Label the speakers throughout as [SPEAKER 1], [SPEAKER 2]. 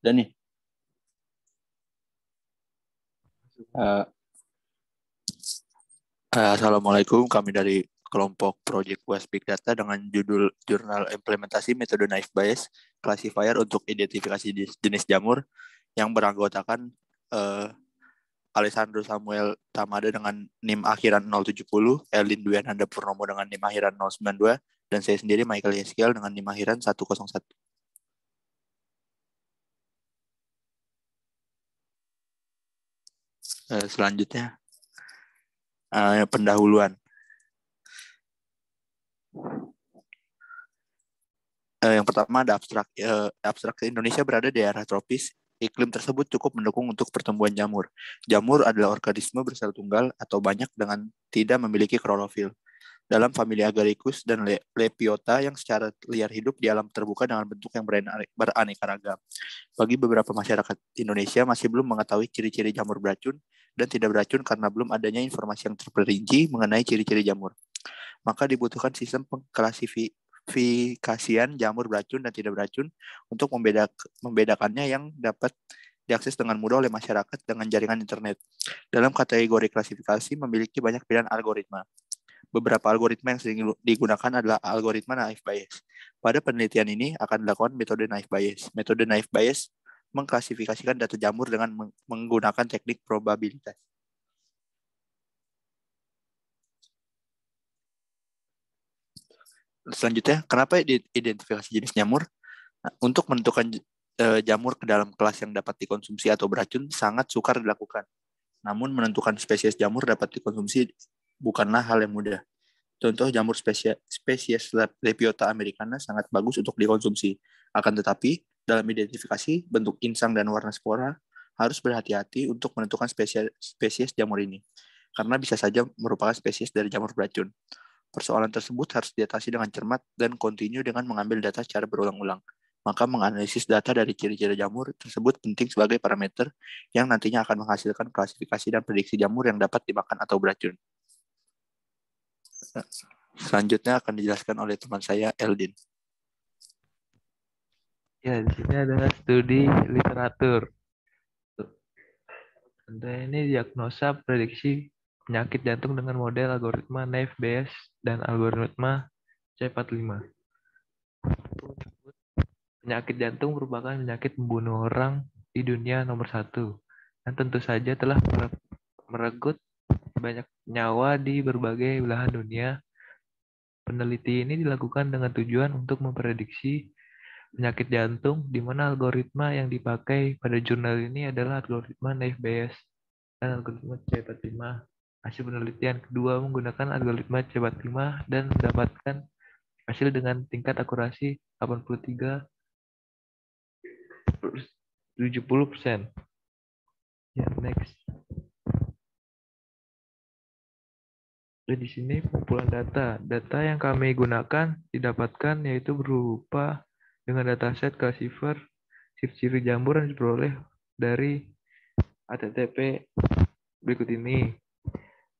[SPEAKER 1] Dan nih, Assalamualaikum, kami dari kelompok Project West Big Data dengan judul Jurnal Implementasi Metode Naive Bayes Classifier untuk Identifikasi Jenis Jamur yang beranggotakan Alessandro Samuel Tamada dengan NIM akhiran 070, Elin Dwi Ananda Purnomo dengan NIM akhiran 092, dan saya sendiri Michael Yeskiel dengan NIM akhiran 101. Selanjutnya, pendahuluan. Yang pertama ada abstrak. Abstrak Indonesia berada di daerah tropis. Iklim tersebut cukup mendukung untuk pertumbuhan jamur. Jamur adalah organisme bersel tunggal atau banyak dengan tidak memiliki klorofil. Dalam familia Agaricus dan Lepiota yang secara liar hidup di alam terbuka dengan bentuk yang beraneka ragam. Bagi beberapa masyarakat Indonesia masih belum mengetahui ciri-ciri jamur beracun dan tidak beracun karena belum adanya informasi yang terperinci mengenai ciri-ciri jamur. Maka dibutuhkan sistem pengklasifikasian jamur beracun dan tidak beracun untuk membedakannya yang dapat diakses dengan mudah oleh masyarakat dengan jaringan internet. Dalam kategori klasifikasi memiliki banyak pilihan algoritma. Beberapa algoritma yang sering digunakan adalah algoritma naive Bayes. Pada penelitian ini akan dilakukan metode naive Bayes. Metode naive Bayes mengklasifikasikan data jamur dengan menggunakan teknik probabilitas. Selanjutnya, kenapa identifikasi jenis jamur? Untuk menentukan jamur ke dalam kelas yang dapat dikonsumsi atau beracun sangat sukar dilakukan. Namun menentukan spesies jamur dapat dikonsumsi bukanlah hal yang mudah. Contoh jamur spesies Lepiota americana sangat bagus untuk dikonsumsi. Akan tetapi, dalam identifikasi bentuk insang dan warna spora, harus berhati-hati untuk menentukan spesies jamur ini, karena bisa saja merupakan spesies dari jamur beracun. Persoalan tersebut harus diatasi dengan cermat dan kontinu dengan mengambil data secara berulang-ulang. Maka menganalisis data dari ciri-ciri jamur tersebut penting sebagai parameter yang nantinya akan menghasilkan klasifikasi dan prediksi jamur yang dapat dimakan atau beracun. Selanjutnya akan dijelaskan oleh teman saya, Eldin.
[SPEAKER 2] Ya, di sini adalah studi literatur. Ini diagnosa prediksi penyakit jantung dengan model algoritma naive Bayes dan algoritma C45. Penyakit jantung merupakan penyakit membunuh orang di dunia nomor 1 dan tentu saja telah merenggut banyak nyawa di berbagai belahan dunia. Peneliti ini dilakukan dengan tujuan untuk memprediksi penyakit jantung, di mana algoritma yang dipakai pada jurnal ini adalah algoritma naive Bayes dan algoritma C45. Hasil penelitian kedua menggunakan algoritma C45 dan mendapatkan hasil dengan tingkat akurasi 83 70%. Ya, next. Dan di sini pengumpulan data. Data yang kami gunakan didapatkan yaitu berupa dengan dataset classifier ciri jamur yang diperoleh dari HTTP berikut ini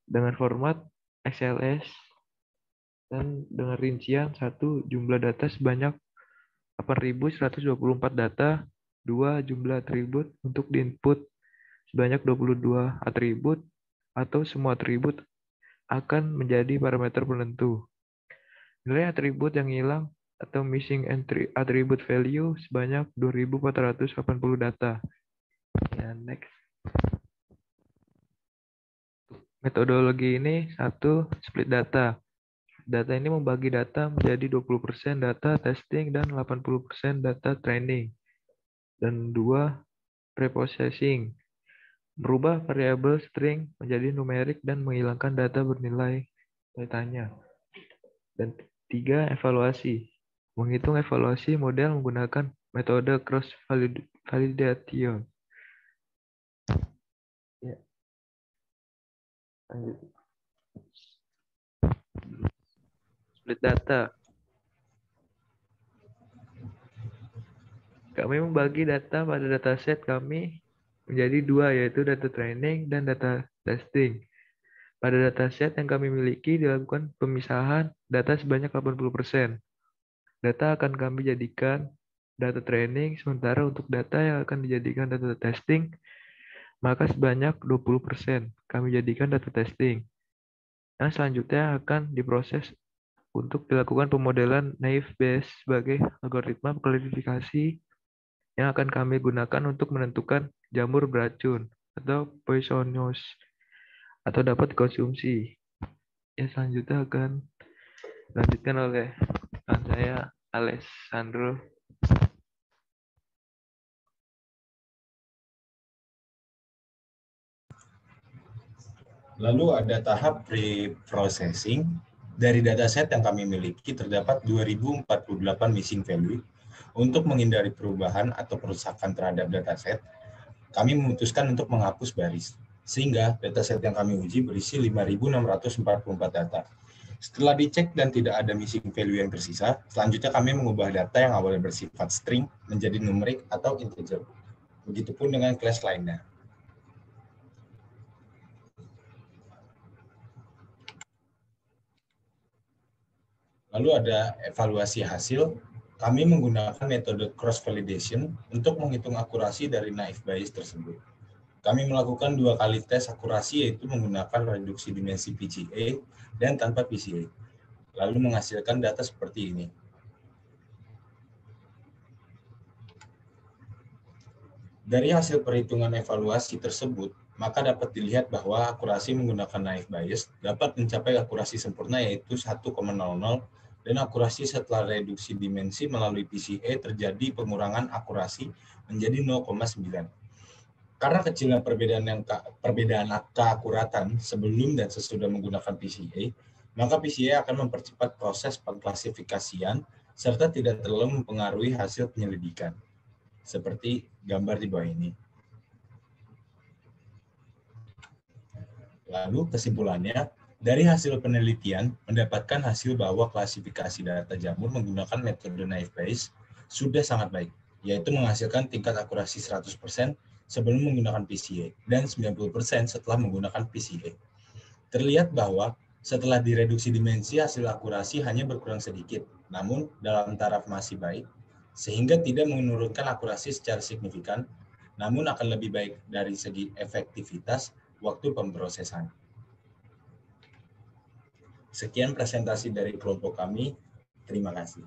[SPEAKER 2] dengan format XLS dan dengan rincian 1 jumlah data sebanyak 8.124 data, 2 jumlah atribut untuk diinput sebanyak 22 atribut atau semua atribut akan menjadi parameter penentu. Nilai atribut yang hilang atau missing attribute value sebanyak 2.480 data. Ya, next. Metodologi ini 1. Split data. Data ini membagi data menjadi 20% data testing dan 80% data training. Dan 2. Preprocessing. Merubah variabel string menjadi numerik dan menghilangkan data bernilai tanya. Dan 3. Evaluasi. Menghitung evaluasi model menggunakan metode cross validation. Ya. Lanjut. Split data. Kami membagi data pada dataset kami menjadi 2, yaitu data training dan data testing. Pada dataset yang kami miliki dilakukan pemisahan data sebanyak 80%. Data akan kami jadikan data training, sementara untuk data yang akan dijadikan data testing, maka sebanyak 20% kami jadikan data testing. Yang selanjutnya akan diproses untuk dilakukan pemodelan naive Bayes sebagai algoritma klasifikasi yang akan kami gunakan untuk menentukan jamur beracun atau poisonous atau dapat dikonsumsi. Yang selanjutnya akan dilanjutkan oleh rekan saya Alessandro.
[SPEAKER 3] Lalu ada tahap pre-processing. Dari dataset yang kami miliki terdapat 2048 missing value. Untuk menghindari perubahan atau perusakan terhadap dataset, kami memutuskan untuk menghapus baris. Sehingga dataset yang kami uji berisi 5.644 data. Setelah dicek dan tidak ada missing value yang tersisa, selanjutnya kami mengubah data yang awalnya bersifat string menjadi numerik atau integer. Begitupun dengan kelas lainnya. Lalu ada evaluasi hasil. Kami menggunakan metode cross-validation untuk menghitung akurasi dari naive Bayes tersebut. Kami melakukan 2 kali tes akurasi, yaitu menggunakan reduksi dimensi PCA dan tanpa PCA. Lalu menghasilkan data seperti ini. Dari hasil perhitungan evaluasi tersebut, maka dapat dilihat bahwa akurasi menggunakan naive Bayes dapat mencapai akurasi sempurna yaitu 1,00 dan akurasi setelah reduksi dimensi melalui PCA terjadi pengurangan akurasi menjadi 0,9. Karena kecilnya perbedaan keakuratan sebelum dan sesudah menggunakan PCA, maka PCA akan mempercepat proses pengklasifikasian serta tidak terlalu mempengaruhi hasil penyelidikan. Seperti gambar di bawah ini. Lalu kesimpulannya, dari hasil penelitian mendapatkan hasil bahwa klasifikasi data jamur menggunakan metode naive Bayes sudah sangat baik, yaitu menghasilkan tingkat akurasi 100% sebelum menggunakan PCA dan 90% setelah menggunakan PCA. Terlihat bahwa setelah direduksi dimensi hasil akurasi hanya berkurang sedikit, namun dalam taraf masih baik, sehingga tidak menurunkan akurasi secara signifikan, namun akan lebih baik dari segi efektivitas waktu pemrosesan. Sekian presentasi dari kelompok kami. Terima kasih.